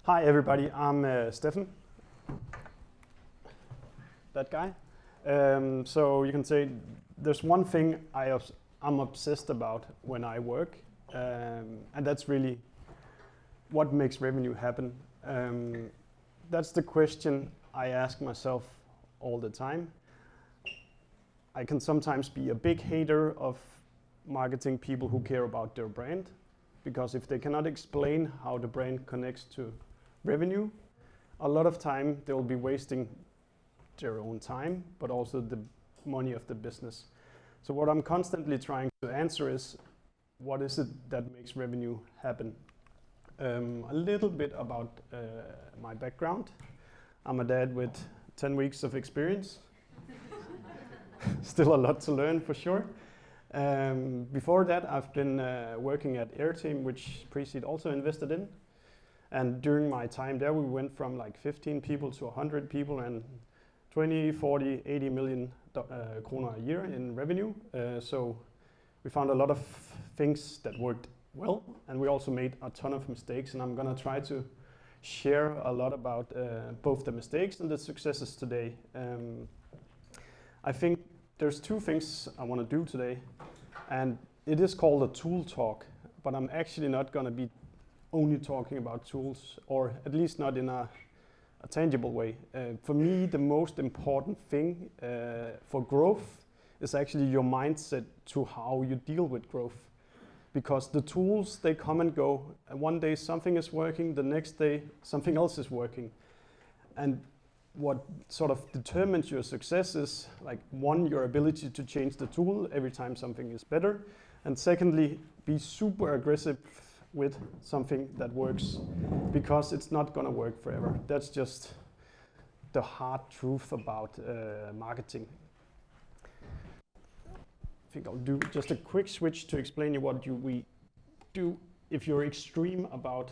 Hi everybody, I'm Steffen, that guy. So you can say there's one thing I'm obsessed about when I work, and that's really what makes revenue happen. That's the question I ask myself all the time. I can sometimes be a big hater of marketing people who care about their brand, because if they cannot explain how the brand connects to revenue, a lot of time they will be wasting their own time, but also the money of the business. So what I'm constantly trying to answer is, what is it that makes revenue happen? A little bit about my background. I'm a dad with 10 weeks of experience. Still a lot to learn for sure. Before that, I've been working at Airteam, which PreSeed also invested in. And during my time there, we went from like 15 people to 100 people and 20, 40, 80 million kroner a year in revenue. So we found a lot of things that worked well, and we also made a ton of mistakes. And I'm gonna try to share a lot about both the mistakes and the successes today. I think there's two things I want to do today, and it is called a ToolTalk, but I'm actually not going to be only talking about tools, or at least not in a tangible way. For me, the most important thing for growth is actually your mindset to how you deal with growth. Because the tools, they come and go. And one day something is working, the next day something else is working. And what sort of determines your success is, like, one, your ability to change the tool every time something is better, and secondly, be super aggressive with something that works, because it's not gonna work forever. That's just the hard truth about marketing. I think I'll do just a quick switch to explain you what we do if you're extreme about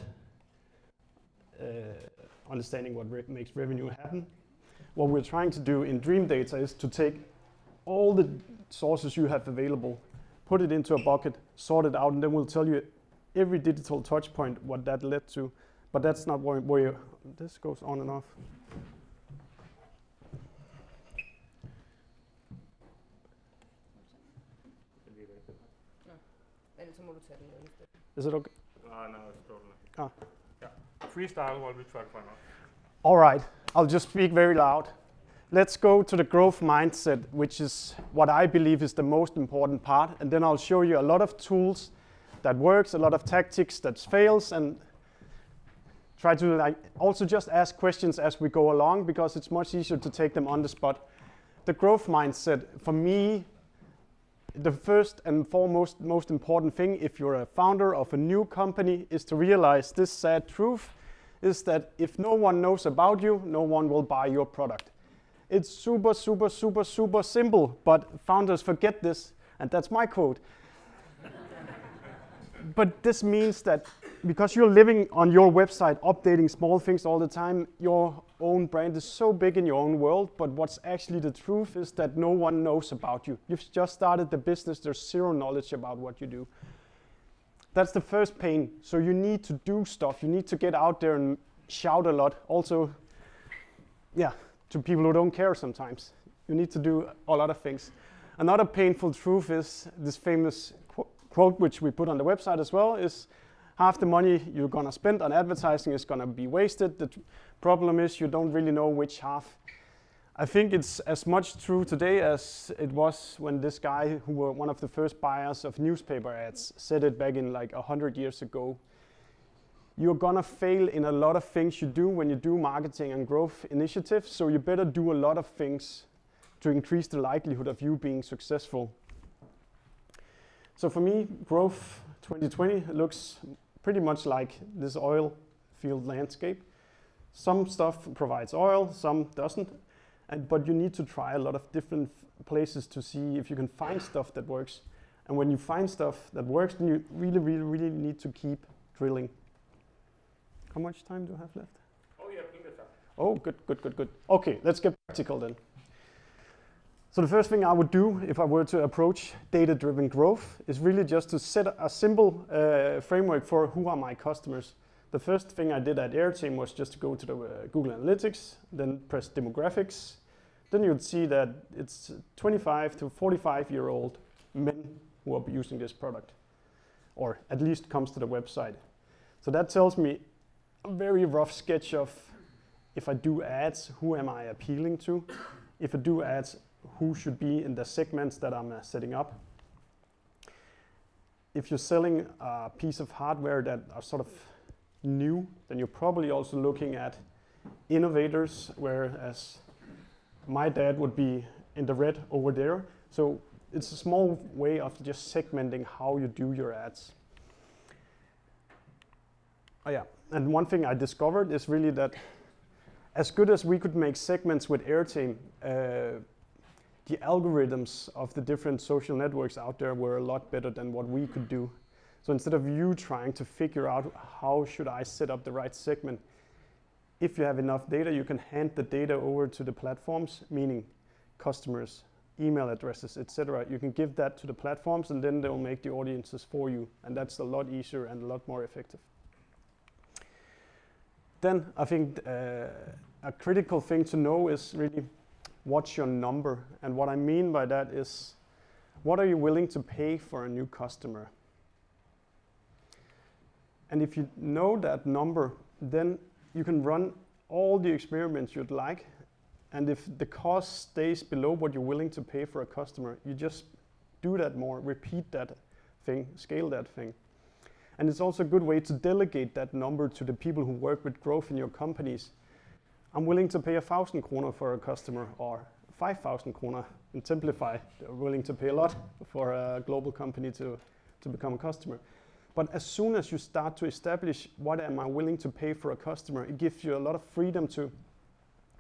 understanding what makes revenue happen. What we're trying to do in Dream Data is to take all the sources you have available, put it into a bucket, sort it out, and then we'll tell you every digital touch point what that led to. But that's not where this goes on and off. Is it okay? No, it's totally. Yeah. Freestyle while we try to find out. All right, I'll just speak very loud. Let's go to the growth mindset, which is what I believe is the most important part. And then I'll show you a lot of tools that works, a lot of tactics that fails, and try to also just ask questions as we go along, because it's much easier to take them on the spot. The growth mindset, for me, the first and foremost most important thing if you're a founder of a new company is to realize this sad truth, is that if no one knows about you, no one will buy your product. It's super, super, super, super simple, but founders forget this, and that's my quote. But this means that because you're living on your website, updating small things all the time, your own brand is so big in your own world, but what's actually the truth is that no one knows about you. You've just started the business, there's zero knowledge about what you do. That's the first pain. So you need to do stuff, you need to get out there and shout a lot. Also, yeah, to people who don't care sometimes. You need to do a lot of things. Another painful truth is this famous quote, which we put on the website as well, is half the money you're gonna spend on advertising is gonna be wasted. The problem is you don't really know which half. I think it's as much true today as it was when this guy, who were one of the first buyers of newspaper ads, said it back in like 100 years ago. You're gonna fail in a lot of things you do when you do marketing and growth initiatives, so you better do a lot of things to increase the likelihood of you being successful. So for me, growth 2020 looks pretty much like this oil field landscape. Some stuff provides oil, some doesn't, but you need to try a lot of different places to see if you can find stuff that works. And when you find stuff that works, then you really, really, really need to keep drilling. How much time do I have left? Oh, yeah, plenty of time. Oh, good, good, good, good. Okay, let's get practical then. So the first thing I would do if I were to approach data-driven growth is really just to set a simple framework for who are my customers. The first thing I did at Airtime was just to go to the Google Analytics, then press demographics. Then you'd see that it's 25 to 45-year-old men who are using this product, or at least comes to the website. So that tells me a very rough sketch of, if I do ads, who am I appealing to? If I do ads, who should be in the segments that I'm setting up? If you're selling a piece of hardware that are sort of new, then you're probably also looking at innovators, whereas my dad would be in the red over there. So it's a small way of just segmenting how you do your ads. Oh yeah, and one thing I discovered is really that as good as we could make segments with Airtime, the algorithms of the different social networks out there were a lot better than what we could do. So instead of you trying to figure out how should I set up the right segment, if you have enough data, you can hand the data over to the platforms, meaning customers, email addresses, etc. You can give that to the platforms and then they'll make the audiences for you. And that's a lot easier and a lot more effective. Then I think a critical thing to know is really what's your number. And what I mean by that is, what are you willing to pay for a new customer? And if you know that number, then you can run all the experiments you'd like. And if the cost stays below what you're willing to pay for a customer, you just do that more, repeat that thing, scale that thing. And it's also a good way to delegate that number to the people who work with growth in your companies. I'm willing to pay 1,000 kroner for a customer, or 5,000 kroner, and simplify. They're willing to pay a lot for a global company to become a customer. But as soon as you start to establish what am I willing to pay for a customer, it gives you a lot of freedom to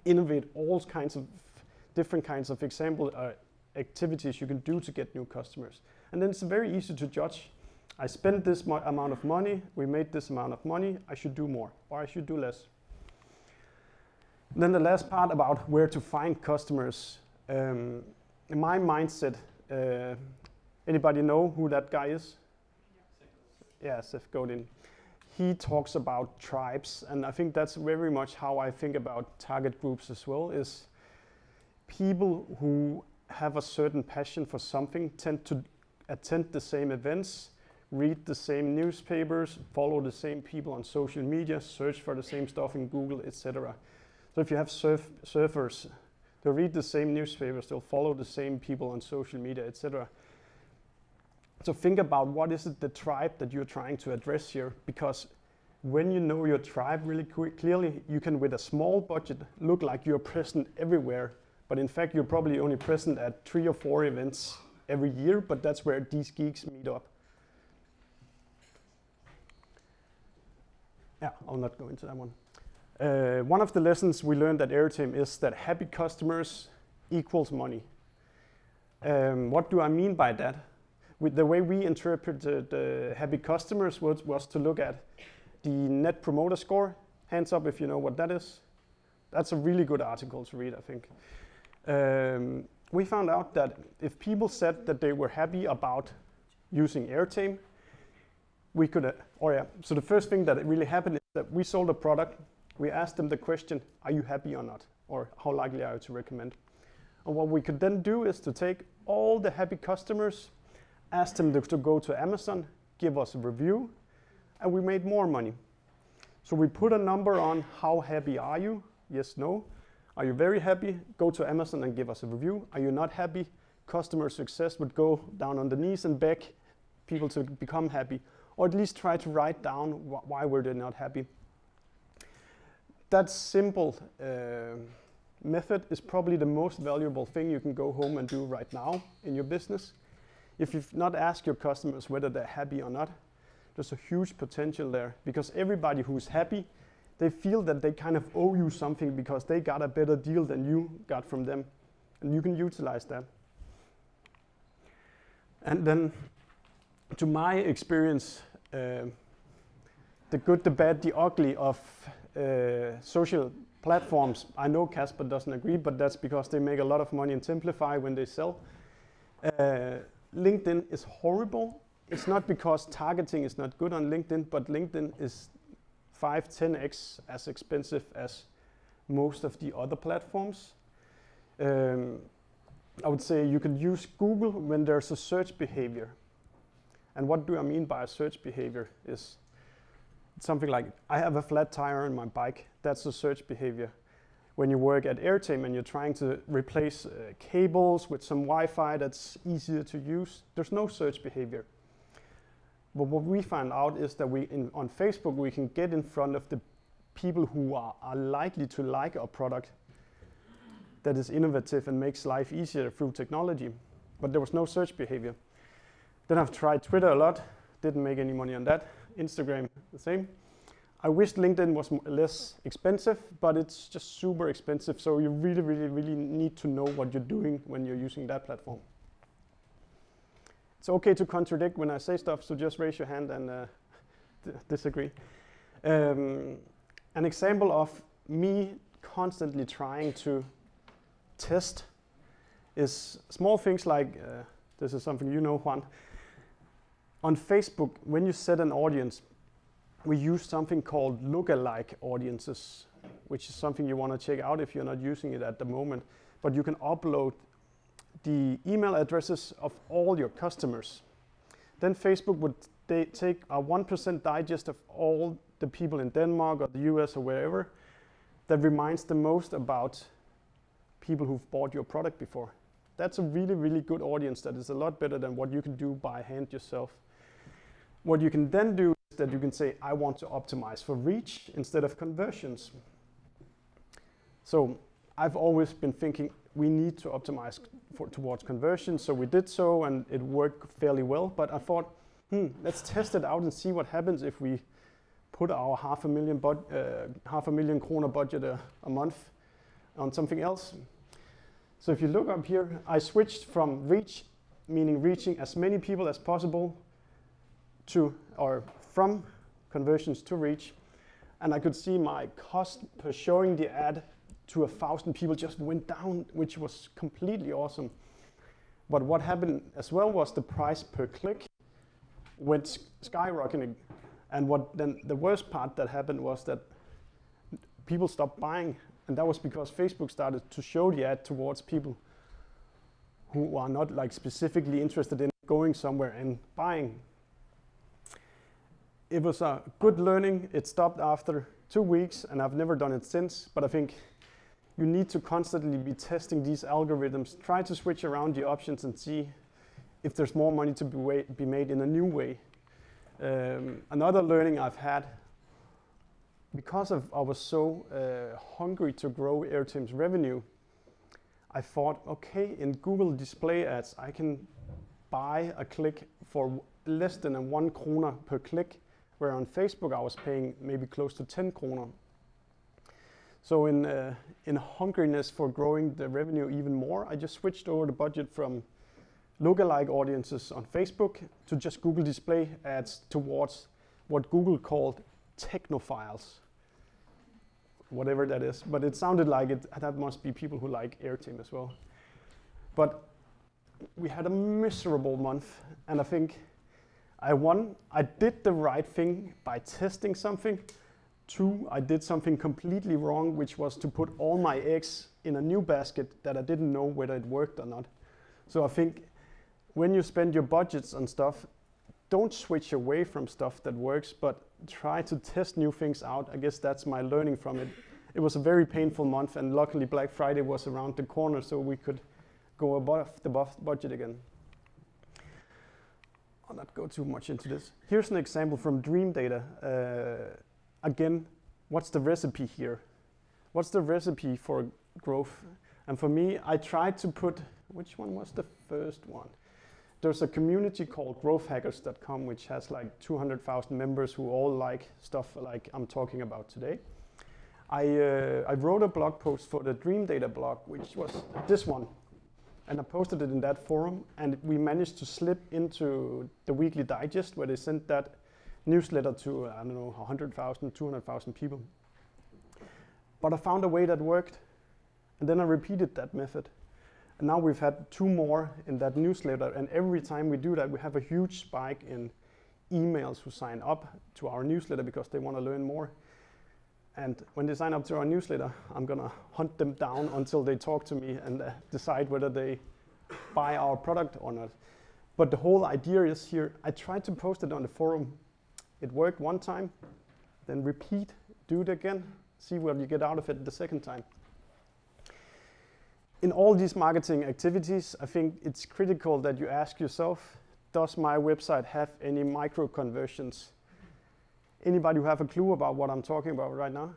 innovate all kinds of different kinds of activities you can do to get new customers. And then it's very easy to judge. I spent this amount of money, we made this amount of money, I should do more, or I should do less. Then the last part about where to find customers. In my mindset, anybody know who that guy is? Yeah, Seth Godin. He talks about tribes, and I think that's very much how I think about target groups as well, is people who have a certain passion for something tend to attend the same events, read the same newspapers, follow the same people on social media, search for the same stuff in Google, etc. So if you have surfers, they'll read the same newspapers, they'll follow the same people on social media, etc. So think about what is it the tribe that you're trying to address here, because when you know your tribe really clearly, you can with a small budget look like you're present everywhere, but in fact you're probably only present at 3 or 4 events every year, but that's where these geeks meet up. Yeah, I'll not go into that one. One of the lessons we learned at Airtime is that happy customers equals money. What do I mean by that? With the way we interpreted happy customers was to look at the Net Promoter Score. Hands up if you know what that is. That's a really good article to read, I think. We found out that if people said that they were happy about using Airtime, we could, so the first thing that really happened is that we sold a product. We asked them the question, are you happy or not? Or how likely are you to recommend? And what we could then do is to take all the happy customers, ask them to go to Amazon, give us a review, and we made more money. So we put a number on how happy are you? Yes, no. Are you very happy? Go to Amazon and give us a review. Are you not happy? Customer success would go down on the knees and beg people to become happy, or at least try to write down why were they not happy. That simple method is probably the most valuable thing you can go home and do right now in your business. If you've not asked your customers whether they're happy or not, there's a huge potential there, because everybody who's happy, they feel that they kind of owe you something because they got a better deal than you got from them, and you can utilize that. And then, to my experience, the good, the bad, the ugly of social platforms. I know Casper doesn't agree, but that's because they make a lot of money and simplify when they sell. LinkedIn is horrible. It's not because targeting is not good on LinkedIn, but LinkedIn is 5-10x as expensive as most of the other platforms. I would say you could use Google when there's a search behavior. And what do I mean by a search behavior is something like, I have a flat tire on my bike. That's a search behavior. When you work at Airtime and you're trying to replace cables with some Wi-Fi that's easier to use, there's no search behavior. But what we found out is that on Facebook, we can get in front of the people who are likely to like our product that is innovative and makes life easier through technology. But there was no search behavior. Then I've tried Twitter a lot, didn't make any money on that. Instagram, the same. I wish LinkedIn was less expensive, but it's just super expensive. So you really, really, really need to know what you're doing when you're using that platform. It's okay to contradict when I say stuff, so just raise your hand and disagree. An example of me constantly trying to test is small things like, this is something you know, Juan. On Facebook, when you set an audience, we use something called Lookalike audiences, which is something you want to check out if you're not using it at the moment. But you can upload the email addresses of all your customers. Then Facebook would take a 1% digest of all the people in Denmark or the US or wherever that reminds the most about people who've bought your product before. That's a really, really good audience that is a lot better than what you can do by hand yourself. What you can then do is that you can say, I want to optimize for reach instead of conversions. So I've always been thinking we need to optimize towards conversion. So we did so and it worked fairly well. But I thought, let's test it out and see what happens if we put our half a million kroner budget a month on something else. So if you look up here, I switched from reach, meaning reaching as many people as possible, from conversions to reach. And I could see my cost per showing the ad to 1,000 people just went down, which was completely awesome. But what happened as well was the price per click went skyrocketing. And what then the worst part that happened was that people stopped buying. And that was because Facebook started to show the ad towards people who are not like specifically interested in going somewhere and buying. It was a good learning. It stopped after 2 weeks and I've never done it since. But I think you need to constantly be testing these algorithms. Try to switch around the options and see if there's more money to be made in a new way. Another learning I've had, because I was so hungry to grow Airtime's revenue, I thought, okay, in Google display ads, I can buy a click for less than 1 kroner per click, where on Facebook I was paying maybe close to 10 kroner. So in hungriness for growing the revenue even more, I just switched over the budget from lookalike audiences on Facebook to just Google display ads towards what Google called technophiles, whatever that is. But it sounded like that must be people who like Airtime as well. But we had a miserable month, and I think I did the right thing by testing something. 2, I did something completely wrong, which was to put all my eggs in a new basket that I didn't know whether it worked or not. So I think when you spend your budgets on stuff, don't switch away from stuff that works, but try to test new things out. I guess that's my learning from it. It was a very painful month, and luckily Black Friday was around the corner, so we could go above the budget again. I'll not go too much into this. Here's an example from Dream Data. Again, what's the recipe here? What's the recipe for growth? And for me, I tried to put, which one was the first one? There's a community called growthhackers.com, which has like 200,000 members who all like stuff like I'm talking about today. I wrote a blog post for the Dream Data blog, which was this one. And I posted it in that forum, and we managed to slip into the weekly digest where they sent that newsletter to, I don't know, 100,000, 200,000 people. But I found a way that worked, and then I repeated that method. And now we've had 2 more in that newsletter, and every time we do that, we have a huge spike in emails who sign up to our newsletter because they want to learn more. And when they sign up to our newsletter, I'm gonna hunt them down until they talk to me and decide whether they buy our product or not. But the whole idea is here, I tried to post it on the forum. It worked one time, then repeat, do it again, see what you get out of it the second time. In all these marketing activities, I think it's critical that you ask yourself, does my website have any micro-conversions? Anybody who have a clue about what I'm talking about right now?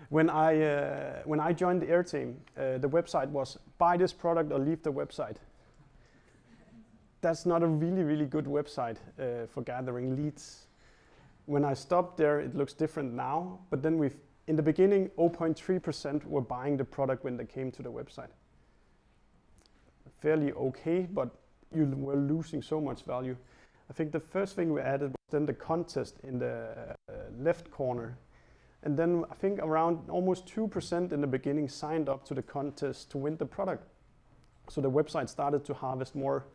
When I joined the Air team, the website was buy this product or leave the website. That's not a really, really good website for gathering leads. When I stopped there, it looks different now, but then in the beginning, 0.3% were buying the product when they came to the website. Fairly okay, but you were losing so much value. I think the first thing we added was then the contest in the left corner. And then I think around almost 2% in the beginning signed up to the contest to win the product. So the website started to harvest more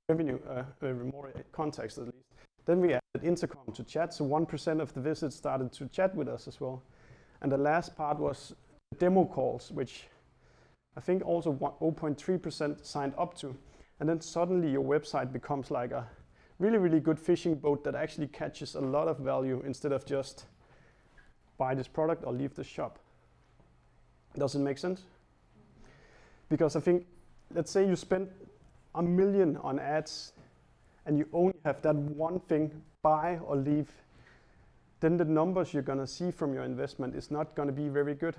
revenue, more contacts at least. Then we added intercom to chat, so 1% of the visits started to chat with us as well. And the last part was demo calls, which I think also 0.3% signed up to. And then suddenly your website becomes like a really, really good fishing boat that actually catches a lot of value instead of just buy this product or leave the shop. Does it make sense? Because I think, let's say you spend $1 million on ads and you only have that one thing, buy or leave, then the numbers you're gonna see from your investment is not gonna be very good.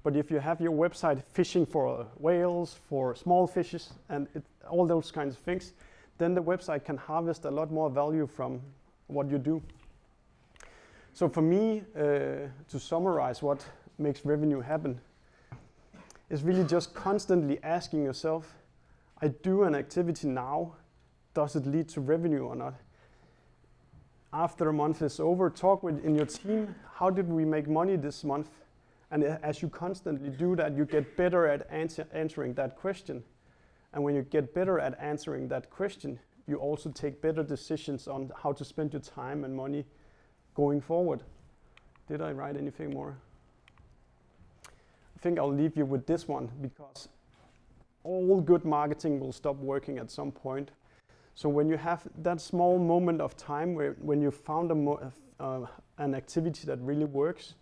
But if you have your website fishing for whales, for small fishes, and all those kinds of things, then the website can harvest a lot more value from what you do. So for me, to summarize what makes revenue happen, is really just constantly asking yourself, I do an activity now, does it lead to revenue or not? After a month is over, talk in your team, how did we make money this month? And as you constantly do that, you get better at answering that question. And when you get better at answering that question, you also take better decisions on how to spend your time and money going forward. Did I write anything more? I think I'll leave you with this one, because all good marketing will stop working at some point. So when you have that small moment of time when you found an activity that really works,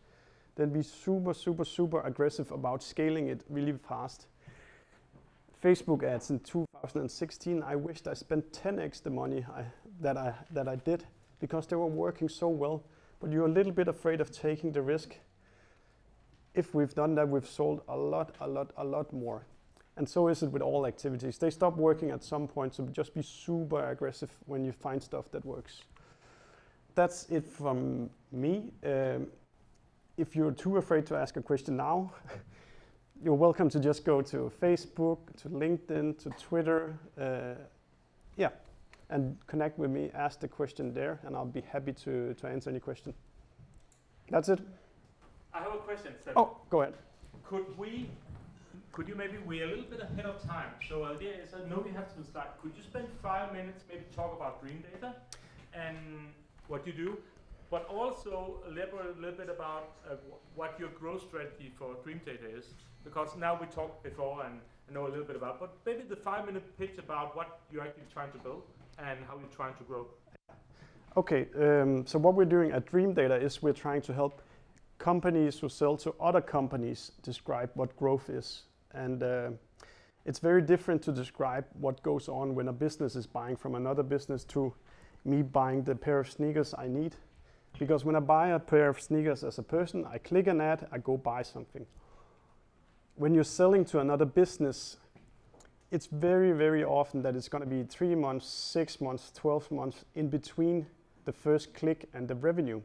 then be super, super, super aggressive about scaling it really fast. Facebook ads in 2016, I wished I spent 10x the money that I did, because they were working so well, but you're a little bit afraid of taking the risk. If we've done that, we've sold a lot more. And so is it with all activities. They stop working at some point, so just be super aggressive when you find stuff that works. That's it from me. If you're too afraid to ask a question now, you're welcome to just go to Facebook, to LinkedIn, to Twitter, and connect with me, ask the question there, and I'll be happy to answer any question. That's it. I have a question, Steffen. Oh, go ahead. Could you maybe, we're a little bit ahead of time, so the idea is, I know we have to start, could you spend 5 minutes, maybe talk about Dream Data and what you do, but also elaborate a little bit about what your growth strategy for Dream Data is, because now we talked before and I know a little bit about, but maybe the 5-minute pitch about what you're actually trying to build and how you're trying to grow. Okay, so what we're doing at Dream Data is we're trying to help companies who sell to other companies describe what growth is. And it's very different to describe what goes on when a business is buying from another business to me buying the pair of sneakers I need. Because when I buy a pair of sneakers as a person, I click an ad, I go buy something. When you're selling to another business, it's very, very often that it's going to be 3 months, 6 months, 12 months in between the first click and the revenue.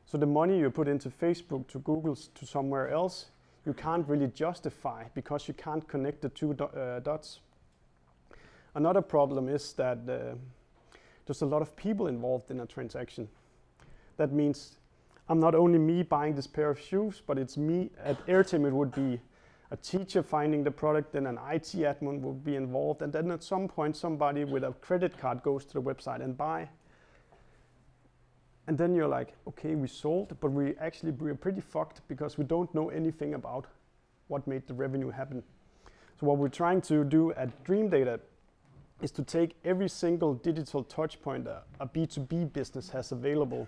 So the money you put into Facebook, to Google, to somewhere else, you can't really justify because you can't connect the two dots. Another problem is that there's a lot of people involved in a transaction. That means I'm not only me buying this pair of shoes, but it's me. At Airteam it would be a teacher finding the product, then an IT admin would be involved, and then at some point somebody with a credit card goes to the website and buy. And then you're like, okay, we sold, but we're pretty fucked because we don't know anything about what made the revenue happen. So what we're trying to do at Dream Data is to take every single digital touch point a B2B business has available,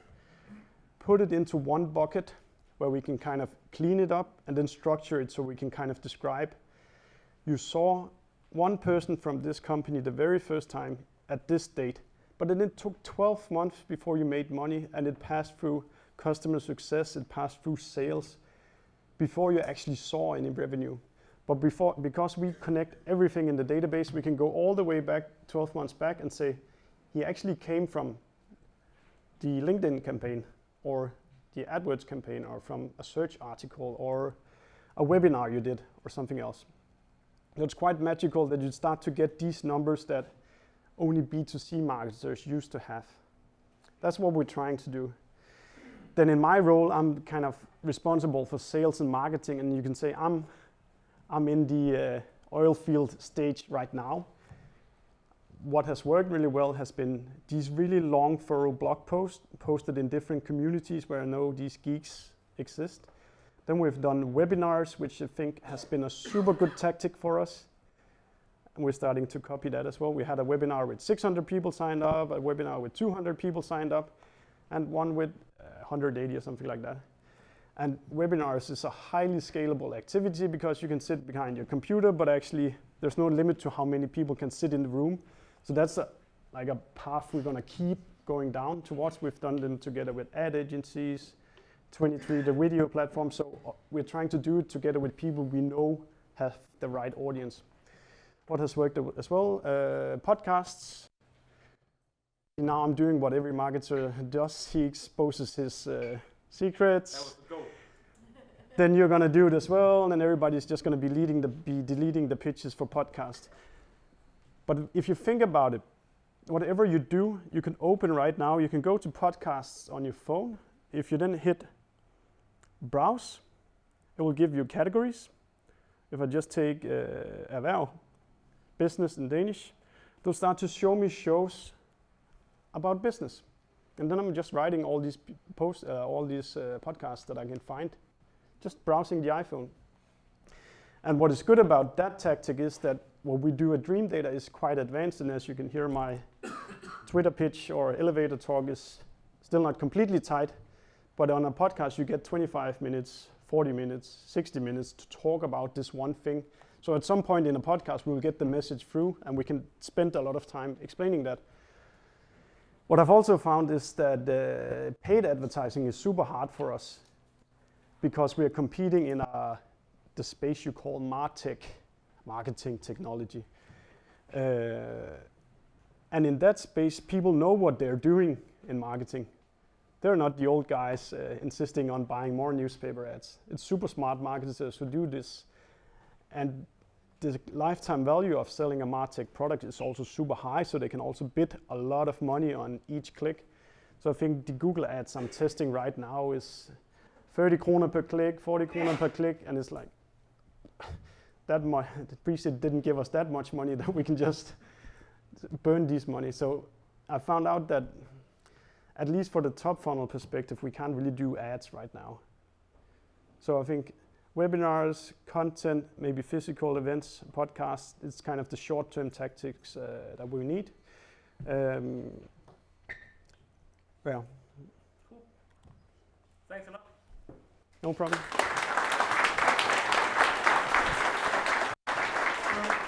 put it into one bucket where we can kind of clean it up and then structure it so we can kind of describe. You saw one person from this company the very first time at this date, but then it took 12 months before you made money, and it passed through customer success, it passed through sales, before you actually saw any revenue. But because we connect everything in the database, we can go all the way back, 12 months back, and say, he actually came from the LinkedIn campaign, or the AdWords campaign, or from a search article, or a webinar you did, or something else. So it's quite magical that you start to get these numbers that only B2C marketers used to have. That's what we're trying to do. Then in my role, I'm kind of responsible for sales and marketing, and you can say I'm in the oil field stage right now. What has worked really well has been these really long, thorough blog posts posted in different communities where I know these geeks exist. Then we've done webinars, which I think has been a super good tactic for us. And we're starting to copy that as well. We had a webinar with 600 people signed up, a webinar with 200 people signed up, and one with 180 or something like that. And webinars is a highly scalable activity because you can sit behind your computer, but actually there's no limit to how many people can sit in the room. So that's like a path we're going to keep going down towards. We've done them together with ad agencies, 23, the video platform. So we're trying to do it together with people we know have the right audience. What has worked as well? Podcasts. Now I'm doing what every marketer does. He exposes his secrets. That was the goal. Then you're going to do it as well, and then everybody's just going to be deleting the pitches for podcasts. But if you think about it, whatever you do, you can open right now. You can go to podcasts on your phone. If you then hit browse, it will give you categories. If I just take erhverv, business in Danish, it'll start to show me shows about business. And then I'm just writing all these podcasts that I can find, just browsing the iPhone. And what is good about that tactic is that what we do at Dream Data is quite advanced, and as you can hear, my Twitter pitch or elevator talk is still not completely tight, but on a podcast you get 25 minutes, 40 minutes, 60 minutes to talk about this one thing. So at some point in a podcast we will get the message through, and we can spend a lot of time explaining that. What I've also found is that paid advertising is super hard for us because we are competing in the space you call MarTech, marketing technology. And in that space, people know what they're doing in marketing. They're not the old guys insisting on buying more newspaper ads. It's super smart marketers who do this. And the lifetime value of selling a MarTech product is also super high, so they can also bid a lot of money on each click. So I think the Google ads I'm testing right now is 30 kroner per click, 40 kroner per click, and it's like, that PreSeed didn't give us that much money that we can just burn this money. So I found out that, at least for the top funnel perspective, we can't really do ads right now. So I think webinars, content, maybe physical events, podcasts, it's kind of the short-term tactics that we need. Well. Cool. Thanks a lot. No problem.